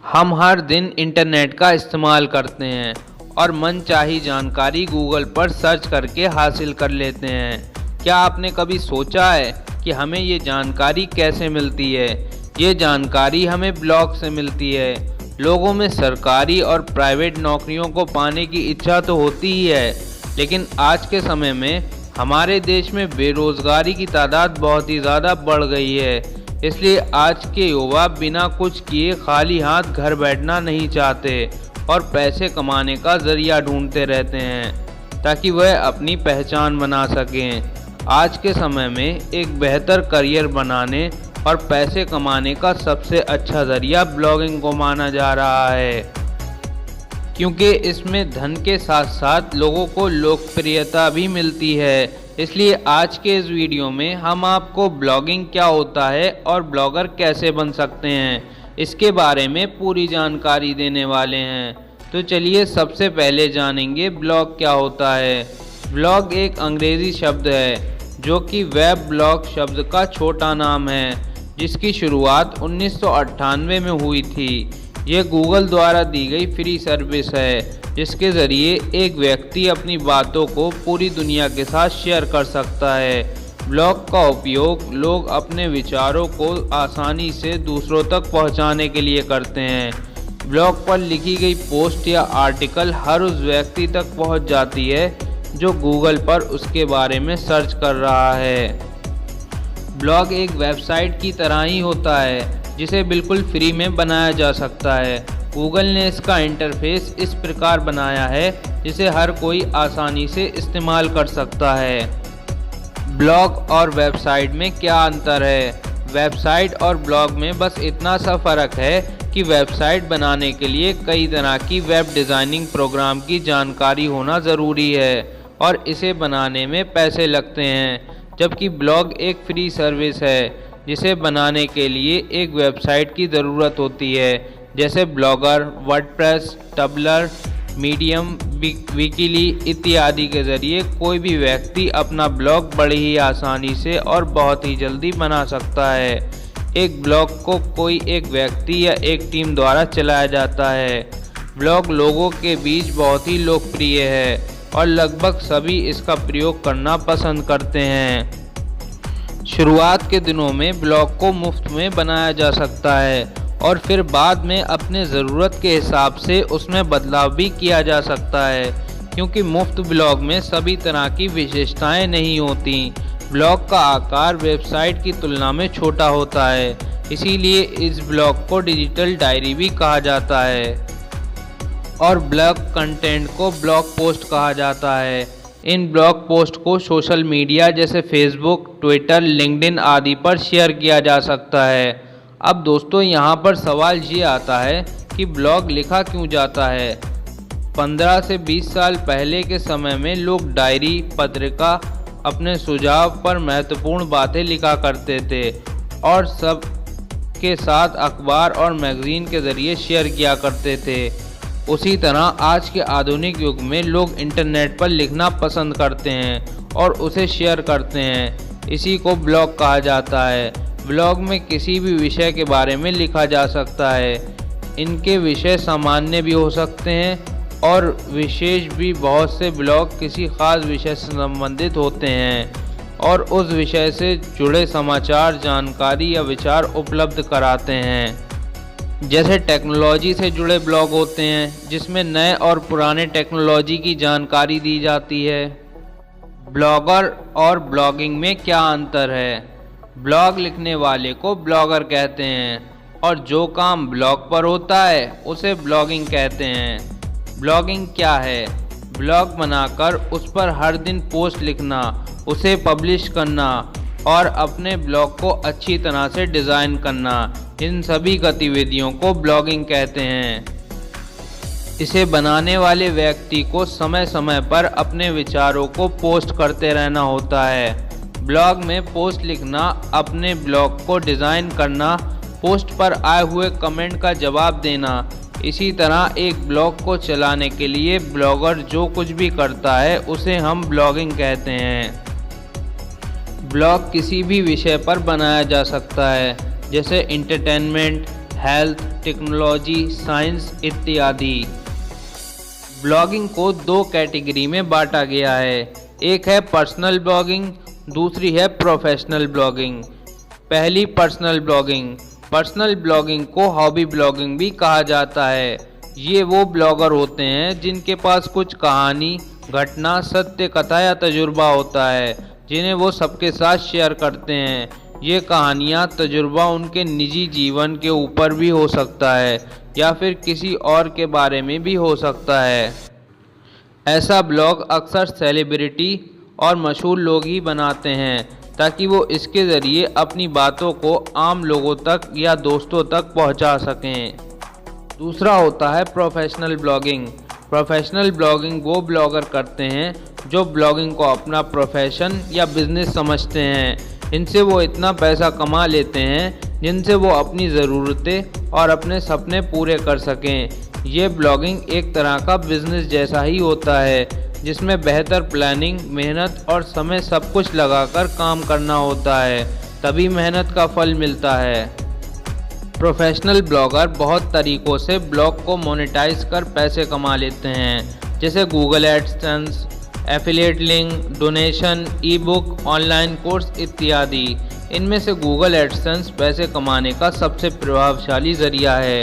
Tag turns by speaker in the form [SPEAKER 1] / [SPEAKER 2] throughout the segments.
[SPEAKER 1] हम हर दिन इंटरनेट का इस्तेमाल करते हैं और मनचाही जानकारी गूगल पर सर्च करके हासिल कर लेते हैं। क्या आपने कभी सोचा है कि हमें ये जानकारी कैसे मिलती है? ये जानकारी हमें ब्लॉग से मिलती है। लोगों में सरकारी और प्राइवेट नौकरियों को पाने की इच्छा तो होती ही है, लेकिन आज के समय में हमारे देश में बेरोजगारी की तादाद बहुत ही ज़्यादा बढ़ गई है। इसलिए आज के युवा बिना कुछ किए खाली हाथ घर बैठना नहीं चाहते और पैसे कमाने का जरिया ढूंढते रहते हैं ताकि वह अपनी पहचान बना सकें। आज के समय में एक बेहतर करियर बनाने और पैसे कमाने का सबसे अच्छा जरिया ब्लॉगिंग को माना जा रहा है, क्योंकि इसमें धन के साथ साथ लोगों को लोकप्रियता भी मिलती है। इसलिए आज के इस वीडियो में हम आपको ब्लॉगिंग क्या होता है और ब्लॉगर कैसे बन सकते हैं, इसके बारे में पूरी जानकारी देने वाले हैं। तो चलिए सबसे पहले जानेंगे ब्लॉग क्या होता है। ब्लॉग एक अंग्रेज़ी शब्द है जो कि वेब ब्लॉग शब्द का छोटा नाम है, जिसकी शुरुआत 1998 में हुई थी। यह गूगल द्वारा दी गई फ्री सर्विस है, जिसके ज़रिए एक व्यक्ति अपनी बातों को पूरी दुनिया के साथ शेयर कर सकता है। ब्लॉग का उपयोग लोग अपने विचारों को आसानी से दूसरों तक पहुंचाने के लिए करते हैं। ब्लॉग पर लिखी गई पोस्ट या आर्टिकल हर उस व्यक्ति तक पहुंच जाती है जो गूगल पर उसके बारे में सर्च कर रहा है। ब्लॉग एक वेबसाइट की तरह ही होता है जिसे बिल्कुल फ्री में बनाया जा सकता है। गूगल ने इसका इंटरफेस इस प्रकार बनाया है जिसे हर कोई आसानी से इस्तेमाल कर सकता है। ब्लॉग और वेबसाइट में क्या अंतर है? वेबसाइट और ब्लॉग में बस इतना सा फ़र्क है कि वेबसाइट बनाने के लिए कई तरह की वेब डिज़ाइनिंग प्रोग्राम की जानकारी होना ज़रूरी है और इसे बनाने में पैसे लगते हैं, जबकि ब्लॉग एक फ्री सर्विस है जिसे बनाने के लिए एक वेबसाइट की ज़रूरत होती है, जैसे ब्लॉगर, वर्डप्रेस, टबलर, मीडियम, विकिली इत्यादि के ज़रिए कोई भी व्यक्ति अपना ब्लॉग बड़ी ही आसानी से और बहुत ही जल्दी बना सकता है। एक ब्लॉग को कोई एक व्यक्ति या एक टीम द्वारा चलाया जाता है। ब्लॉग लोगों के बीच बहुत ही लोकप्रिय है और लगभग सभी इसका प्रयोग करना पसंद करते हैं। शुरुआत के दिनों में ब्लॉग को मुफ्त में बनाया जा सकता है और फिर बाद में अपने ज़रूरत के हिसाब से उसमें बदलाव भी किया जा सकता है, क्योंकि मुफ्त ब्लॉग में सभी तरह की विशेषताएं नहीं होती। ब्लॉग का आकार वेबसाइट की तुलना में छोटा होता है, इसीलिए इस ब्लॉग को डिजिटल डायरी भी कहा जाता है और ब्लॉग कंटेंट को ब्लॉग पोस्ट कहा जाता है। इन ब्लॉग पोस्ट को सोशल मीडिया जैसे फेसबुक, ट्विटर, लिंक्डइन आदि पर शेयर किया जा सकता है। अब दोस्तों यहाँ पर सवाल ये आता है कि ब्लॉग लिखा क्यों जाता है? 15 से 20 साल पहले के समय में लोग डायरी, पत्रिका, अपने सुझाव पर महत्वपूर्ण बातें लिखा करते थे और सब के साथ अखबार और मैगज़ीन के ज़रिए शेयर किया करते थे। उसी तरह आज के आधुनिक युग में लोग इंटरनेट पर लिखना पसंद करते हैं और उसे शेयर करते हैं। इसी को ब्लॉग कहा जाता है। ब्लॉग में किसी भी विषय के बारे में लिखा जा सकता है। इनके विषय सामान्य भी हो सकते हैं और विशेष भी। बहुत से ब्लॉग किसी खास विषय से संबंधित होते हैं और उस विषय से जुड़े समाचार, जानकारी या विचार उपलब्ध कराते हैं। जैसे टेक्नोलॉजी से जुड़े ब्लॉग होते हैं जिसमें नए और पुराने टेक्नोलॉजी की जानकारी दी जाती है। ब्लॉगर और ब्लॉगिंग में क्या अंतर है? ब्लॉग लिखने वाले को ब्लॉगर कहते हैं और जो काम ब्लॉग पर होता है उसे ब्लॉगिंग कहते हैं। ब्लॉगिंग क्या है? ब्लॉग बनाकर उस पर हर दिन पोस्ट लिखना, उसे पब्लिश करना और अपने ब्लॉग को अच्छी तरह से डिज़ाइन करना, इन सभी गतिविधियों को ब्लॉगिंग कहते हैं। इसे बनाने वाले व्यक्ति को समय समय पर अपने विचारों को पोस्ट करते रहना होता है। ब्लॉग में पोस्ट लिखना, अपने ब्लॉग को डिज़ाइन करना, पोस्ट पर आए हुए कमेंट का जवाब देना। इसी तरह एक ब्लॉग को चलाने के लिए ब्लॉगर जो कुछ भी करता है उसे हम ब्लॉगिंग कहते हैं। ब्लॉग किसी भी विषय पर बनाया जा सकता है, जैसे इंटरटेनमेंट, हेल्थ, टेक्नोलॉजी, साइंस इत्यादि। ब्लॉगिंग को दो कैटेगरी में बांटा गया है, एक है पर्सनल ब्लॉगिंग, दूसरी है प्रोफेशनल ब्लॉगिंग। पहली पर्सनल ब्लॉगिंग। पर्सनल ब्लॉगिंग को हॉबी ब्लॉगिंग भी कहा जाता है। ये वो ब्लॉगर होते हैं जिनके पास कुछ कहानी, घटना, सत्य कथा या तजुर्बा होता है जिन्हें वो सबके साथ शेयर करते हैं। ये कहानियाँ, तजुर्बा उनके निजी जीवन के ऊपर भी हो सकता है या फिर किसी और के बारे में भी हो सकता है। ऐसा ब्लॉग अक्सर सेलिब्रिटी और मशहूर लोग ही बनाते हैं ताकि वो इसके ज़रिए अपनी बातों को आम लोगों तक या दोस्तों तक पहुंचा सकें। दूसरा होता है प्रोफेशनल ब्लॉगिंग। प्रोफेशनल ब्लॉगिंग वो ब्लॉगर करते हैं जो ब्लॉगिंग को अपना प्रोफेशन या बिजनेस समझते हैं। इनसे वो इतना पैसा कमा लेते हैं जिनसे वो अपनी ज़रूरतें और अपने सपने पूरे कर सकें। ये ब्लॉगिंग एक तरह का बिजनेस जैसा ही होता है जिसमें बेहतर प्लानिंग, मेहनत और समय सब कुछ लगाकर काम करना होता है, तभी मेहनत का फल मिलता है। प्रोफेशनल ब्लॉगर बहुत तरीक़ों से ब्लॉग को मोनेटाइज कर पैसे कमा लेते हैं, जैसे Google AdSense, affiliate link, donation, ई बुक, ऑनलाइन कोर्स इत्यादि। इनमें से गूगल एडसेंस पैसे कमाने का सबसे प्रभावशाली ज़रिया है।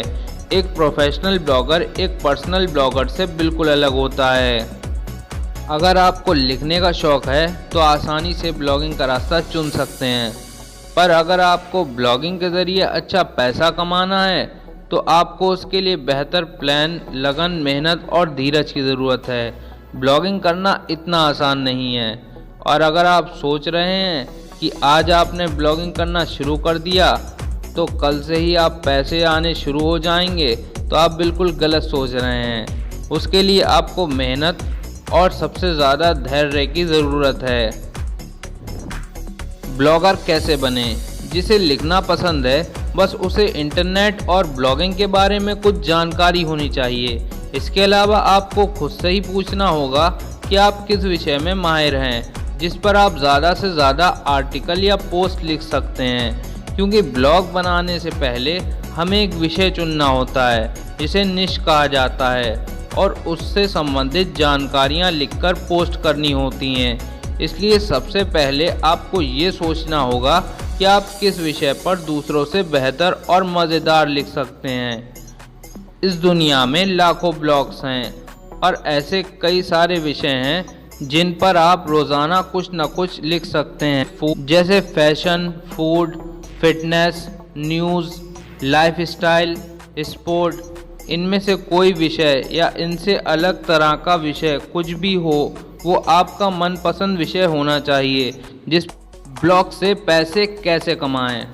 [SPEAKER 1] एक प्रोफेशनल ब्लॉगर एक पर्सनल ब्लॉगर से बिल्कुल अलग होता है। अगर आपको लिखने का शौक़ है तो आसानी से ब्लॉगिंग का रास्ता चुन सकते हैं, पर अगर आपको ब्लॉगिंग के ज़रिए अच्छा पैसा कमाना है तो आपको उसके लिए बेहतर प्लान, लगन, मेहनत और धीरज की ज़रूरत है। ब्लॉगिंग करना इतना आसान नहीं है, और अगर आप सोच रहे हैं कि आज आपने ब्लॉगिंग करना शुरू कर दिया तो कल से ही आप पैसे आने शुरू हो जाएंगे, तो आप बिल्कुल गलत सोच रहे हैं। उसके लिए आपको मेहनत और सबसे ज़्यादा धैर्य की ज़रूरत है। ब्लॉगर कैसे बने? जिसे लिखना पसंद है बस उसे इंटरनेट और ब्लॉगिंग के बारे में कुछ जानकारी होनी चाहिए। इसके अलावा आपको खुद से ही पूछना होगा कि आप किस विषय में माहिर हैं जिस पर आप ज़्यादा से ज़्यादा आर्टिकल या पोस्ट लिख सकते हैं, क्योंकि ब्लॉग बनाने से पहले हमें एक विषय चुनना होता है जिसे निश कहा जाता है और उससे संबंधित जानकारियाँ लिखकर पोस्ट करनी होती हैं। इसलिए सबसे पहले आपको ये सोचना होगा कि आप किस विषय पर दूसरों से बेहतर और मज़ेदार लिख सकते हैं। इस दुनिया में लाखों ब्लॉग्स हैं और ऐसे कई सारे विषय हैं जिन पर आप रोज़ाना कुछ न कुछ लिख सकते हैं, जैसे fashion, food, fitness, news, lifestyle, sport. इनमें से कोई विषय या इनसे अलग तरह का विषय कुछ भी हो, वो आपका मनपसंद विषय होना चाहिए। जिस ब्लॉग से पैसे कैसे कमाएं?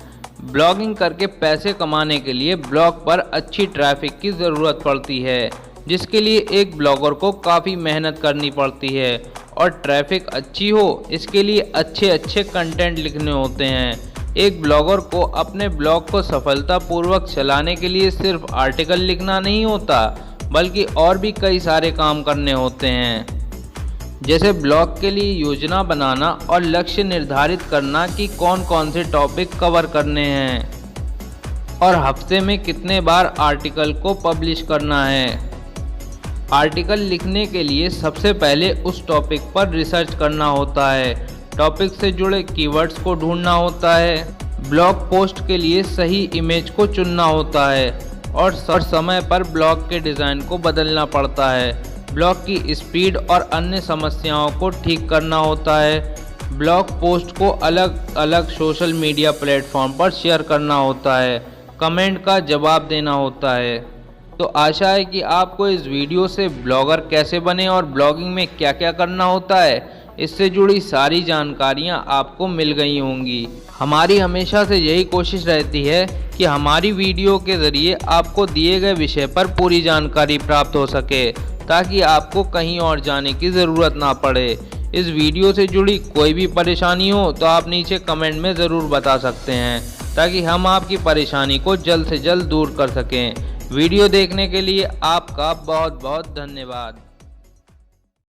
[SPEAKER 1] ब्लॉगिंग करके पैसे कमाने के लिए ब्लॉग पर अच्छी ट्रैफिक की ज़रूरत पड़ती है, जिसके लिए एक ब्लॉगर को काफ़ी मेहनत करनी पड़ती है, और ट्रैफिक अच्छी हो इसके लिए अच्छे कंटेंट लिखने होते हैं। एक ब्लॉगर को अपने ब्लॉग को सफलतापूर्वक चलाने के लिए सिर्फ आर्टिकल लिखना नहीं होता, बल्कि और भी कई सारे काम करने होते हैं, जैसे ब्लॉग के लिए योजना बनाना और लक्ष्य निर्धारित करना कि कौन कौन से टॉपिक कवर करने हैं और हफ्ते में कितने बार आर्टिकल को पब्लिश करना है। आर्टिकल लिखने के लिए सबसे पहले उस टॉपिक पर रिसर्च करना होता है, टॉपिक से जुड़े कीवर्ड्स को ढूंढना होता है, ब्लॉग पोस्ट के लिए सही इमेज को चुनना होता है और समय पर ब्लॉग के डिज़ाइन को बदलना पड़ता है। ब्लॉग की स्पीड और अन्य समस्याओं को ठीक करना होता है। ब्लॉग पोस्ट को अलग अलग सोशल मीडिया प्लेटफॉर्म पर शेयर करना होता है, कमेंट का जवाब देना होता है। तो आशा है कि आपको इस वीडियो से ब्लॉगर कैसे बने और ब्लॉगिंग में क्या क्या करना होता है, इससे जुड़ी सारी जानकारियां आपको मिल गई होंगी। हमारी हमेशा से यही कोशिश रहती है कि हमारी वीडियो के ज़रिए आपको दिए गए विषय पर पूरी जानकारी प्राप्त हो सके, ताकि आपको कहीं और जाने की ज़रूरत ना पड़े। इस वीडियो से जुड़ी कोई भी परेशानी हो तो आप नीचे कमेंट में ज़रूर बता सकते हैं, ताकि हम आपकी परेशानी को जल्द से जल्द दूर कर सकें। वीडियो देखने के लिए आपका बहुत बहुत धन्यवाद।